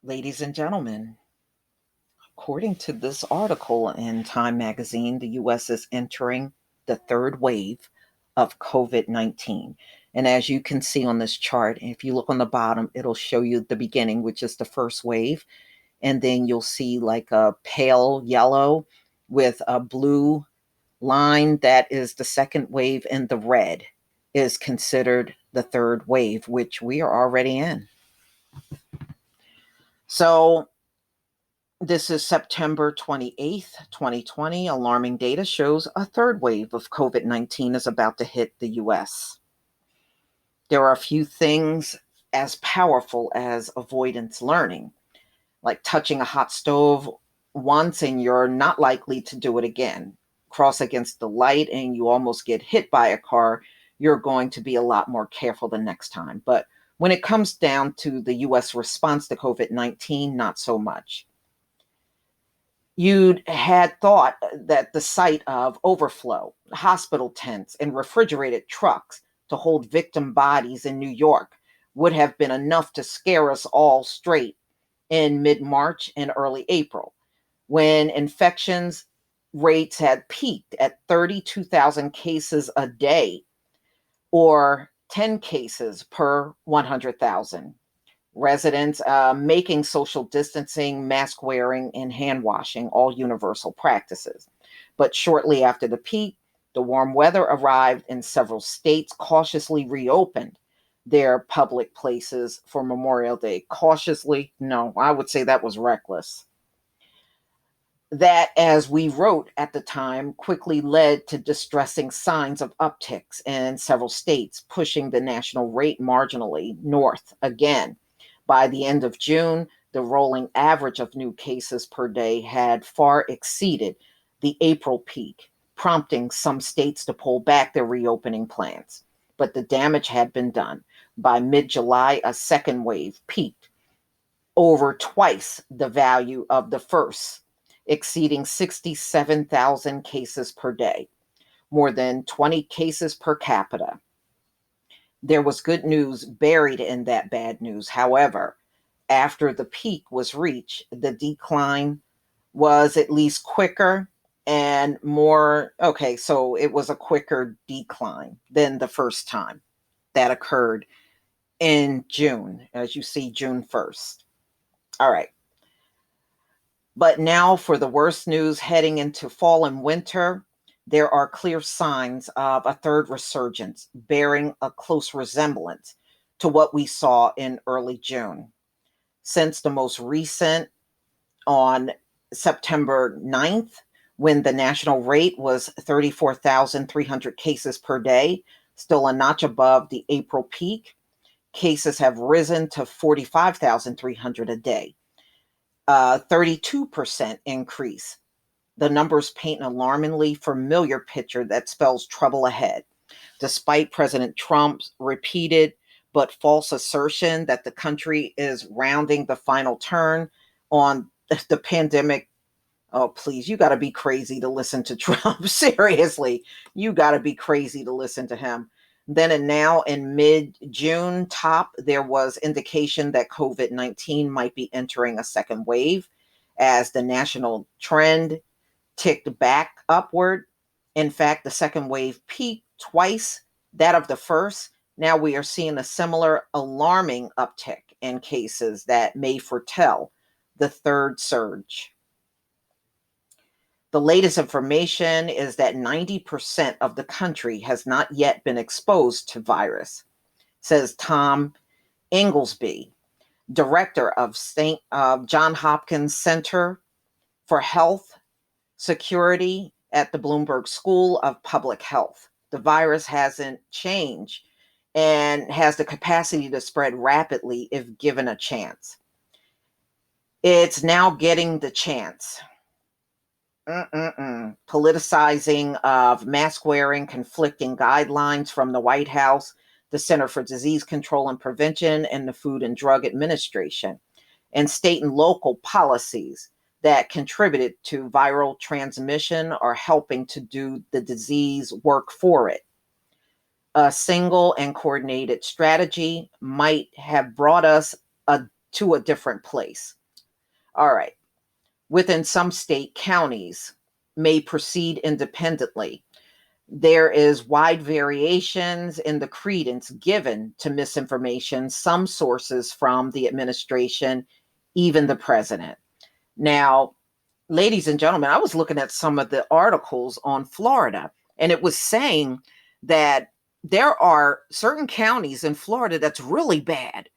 Ladies and gentlemen, according to this article in Time magazine, the US is entering the third wave of COVID 19. And as you can see on this chart, if you look on the bottom, it'll show you the beginning, which is the first wave. And then you'll see like a pale yellow with a blue line that is the second wave, and the red is considered the third wave, which we are already in. So, this is September 28th, 2020. Alarming data shows a third wave of COVID 19 is about to hit the US. There are a few things as powerful as avoidance learning, like touching a hot stove once and you're not likely to do it again. Cross against the light and you almost get hit by a car, you're going to be a lot more careful the next time. But when it comes down to the US response to COVID 19, not so much. You'd had thought that the sight of overflow, hospital tents, and refrigerated trucks to hold victim bodies in New York would have been enough to scare us all straight in mid March and early April, when infections rates had peaked at 32,000 cases a day, or 10 cases per 100,000 residents, making social distancing, mask wearing, and hand washing all universal practices. But shortly after the peak, the warm weather arrived and several states cautiously reopened their public places for Memorial Day. Cautiously, no, I would say that was reckless. That, as we wrote at the time, quickly led to distressing signs of upticks in several states, pushing the national rate marginally north again. By the end of June, the rolling average of new cases per day had far exceeded the April peak, prompting some states to pull back their reopening plans. But the damage had been done. By mid July, a second wave peaked over twice the value of the first, exceeding 67,000 cases per day, more than 20 cases per capita. There was good news buried in that bad news. However, after the peak was reached, the decline was at least quicker and more. Okay, so it was a quicker decline than the first time that occurred in June, as you see, June 1st. All right. But now for the worst news heading into fall and winter, there are clear signs of a third resurgence bearing a close resemblance to what we saw in early June. Since the most recent on September 9th, when the national rate was 34,300 cases per day, still a notch above the April peak, cases have risen to 45,300 a day, a 32% increase. The numbers paint an alarmingly familiar picture that spells trouble ahead. Despite President Trump's repeated but false assertion that the country is rounding the final turn on the pandemic. Oh, please, you got to be crazy to listen to Trump. Seriously, you got to be crazy to listen to him. Then and now in mid June, there was indication that COVID 19 might be entering a second wave as the national trend ticked back upward. In fact, the second wave peaked twice that of the first. Now we are seeing a similar alarming uptick in cases that may foretell the third surge. The latest information is that 90% of the country has not yet been exposed to virus, says Tom Inglesby, director of Johns Hopkins Center for Health Security at the Bloomberg School of Public Health. The virus hasn't changed and has the capacity to spread rapidly if given a chance. It's now getting the chance. Politicizing of mask wearing, conflicting guidelines from the White House, the Center for Disease Control and Prevention, and the Food and Drug Administration, and state and local policies that contributed to viral transmission are helping to do the disease work for it. A single and coordinated strategy might have brought us a to a different place. All right. Within some state, counties may proceed independently. There is wide variations in the credence given to misinformation, some sources from the administration, even the president. Now, ladies and gentlemen, I was looking at some of the articles on Florida, and it was saying that there are certain counties in Florida that's really bad,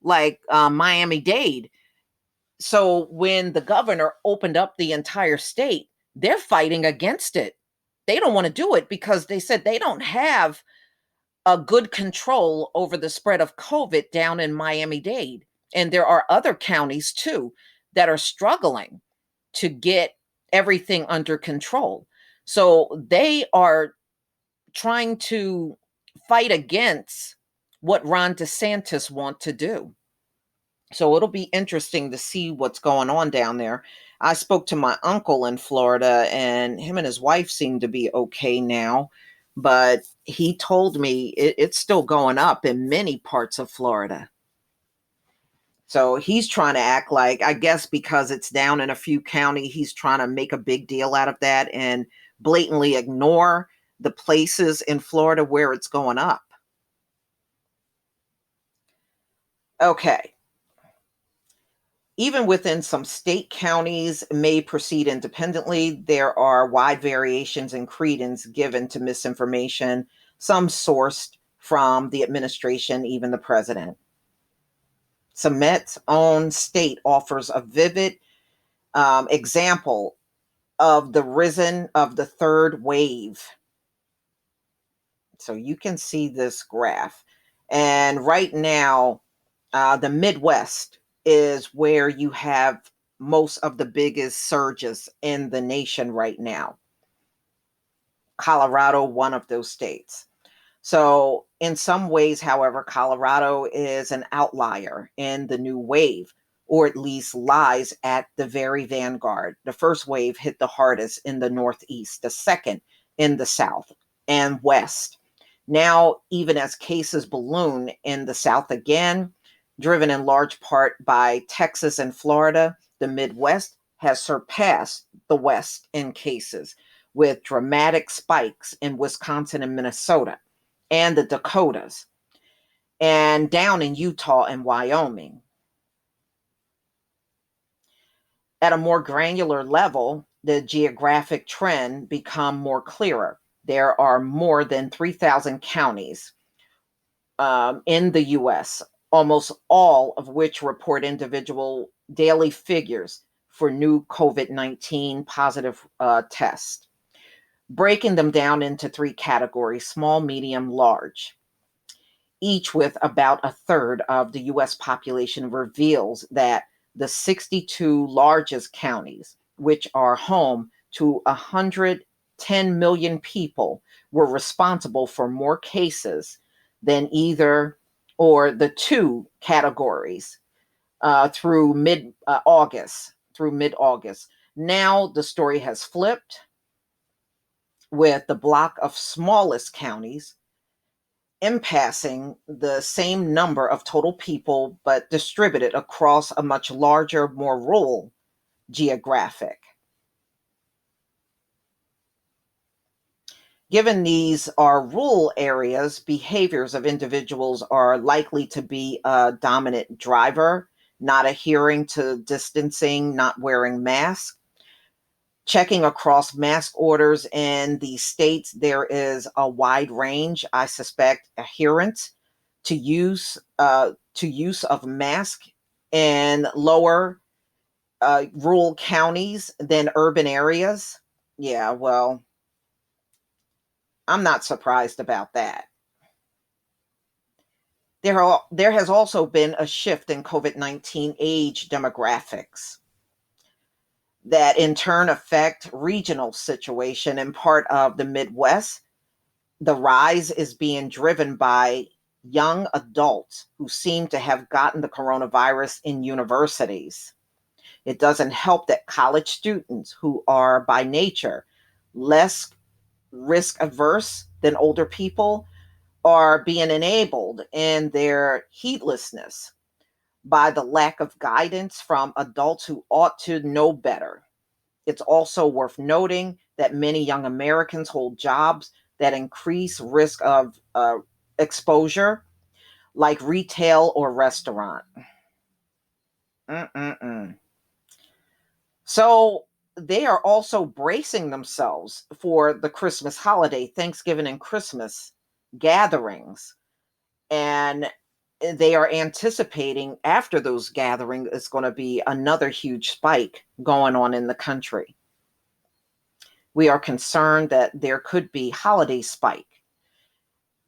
like Miami-Dade. So when the governor opened up the entire state, they're fighting against it. They don't want to do it because they said they don't have a good control over the spread of COVID down in Miami-Dade. And there are other counties too that are struggling to get everything under control. So they are trying to fight against what Ron DeSantis wants to do. So it'll be interesting to see what's going on down there. I spoke to my uncle in Florida, and him and his wife seem to be okay now, but he told me it's still going up in many parts of Florida. So he's trying to act like, I guess because it's down in a few counties, he's trying to make a big deal out of that and blatantly ignore the places in Florida where it's going up. Okay. Even within some state counties may proceed independently, there are wide variations in credence given to misinformation, some sourced from the administration, even the president. Sumet's own state offers a vivid example of the risen of the third wave. So you can see this graph. And right now, the Midwest is where you have most of the biggest surges in the nation right now. Colorado, one of those states. So, in some ways, however, Colorado is an outlier in the new wave, or at least lies at the very vanguard. The first wave hit the hardest in the Northeast, the second in the South and West. Now, even as cases balloon in the South again, driven in large part by Texas and Florida, the Midwest has surpassed the West in cases, with dramatic spikes in Wisconsin and Minnesota and the Dakotas, and down in Utah and Wyoming. At a more granular level, the geographic trend become more clearer. There are more than 3,000 counties in the US, almost all of which report individual daily figures for new COVID-19 positive tests, breaking them down into three categories: small, medium, large. Each with about a third of the US population, reveals that the 62 largest counties, which are home to 110 million people, were responsible for more cases than either or the two categories through mid-August. Now the story has flipped, with the block of smallest counties impassing the same number of total people, but distributed across a much larger, more rural geographic. Given these are rural areas, behaviors of individuals are likely to be a dominant driver: not adhering to distancing, not wearing masks. Checking across mask orders in the states, there is a wide range. I suspect adherence to use of mask in lower rural counties than urban areas. Yeah, well, I'm not surprised about that. There has also been a shift in COVID-19 age demographics that in turn affect regional situation. In part of the Midwest, the rise is being driven by young adults who seem to have gotten the coronavirus in universities. It doesn't help that college students, who are by nature less risk averse than older people, are being enabled in their heedlessness by the lack of guidance from adults who ought to know better. It's also worth noting that many young Americans hold jobs that increase risk of exposure, like retail or restaurant. Mm-mm-mm. So they are also bracing themselves for the Christmas holiday, Thanksgiving and Christmas gatherings. And they are anticipating after those gatherings is going to be another huge spike going on in the country. We are concerned that there could be holiday spike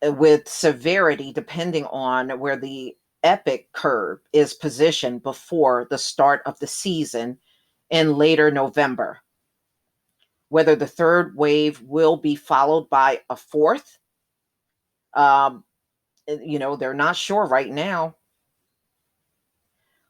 with severity depending on where the epic curve is positioned before the start of the season in later November. Whether the third wave will be followed by a fourth, um, they're not sure right now.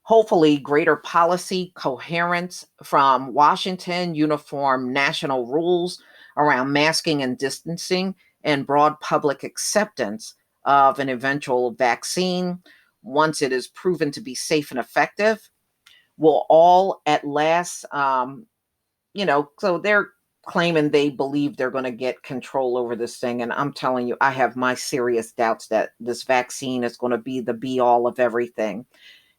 Hopefully, greater policy coherence from Washington, uniform national rules around masking and distancing, and broad public acceptance of an eventual vaccine, once it is proven to be safe and effective, will all at last, so they're claiming they believe they're going to get control over this thing. And I'm telling you, I have my serious doubts that this vaccine is going to be the be all of everything.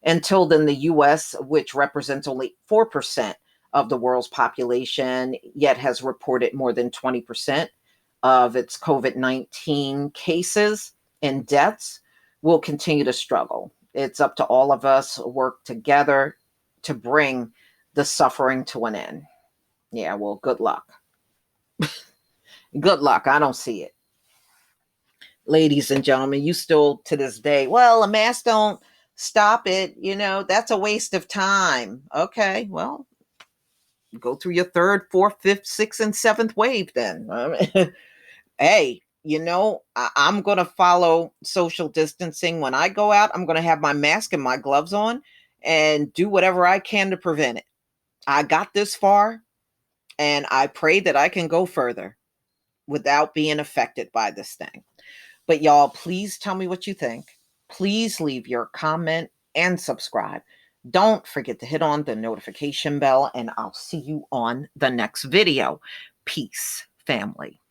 Until then, the US, which represents only 4% of the world's population, yet has reported more than 20% of its COVID-19 cases and deaths, will continue to struggle. It's up to all of us to work together to bring the suffering to an end. Yeah, well, good luck. Good luck. I don't see it. Ladies and gentlemen, you still to this day, well, a mask don't stop it. That's a waste of time. Okay, well, go through your third, fourth, fifth, sixth, and seventh wave then. Hey, I'm going to follow social distancing. When I go out, I'm going to have my mask and my gloves on and do whatever I can to prevent it. I got this far, and I pray that I can go further without being affected by this thing. But y'all, please tell me what you think. Please leave your comment and subscribe. Don't forget to hit on the notification bell, and I'll see you on the next video. Peace, family.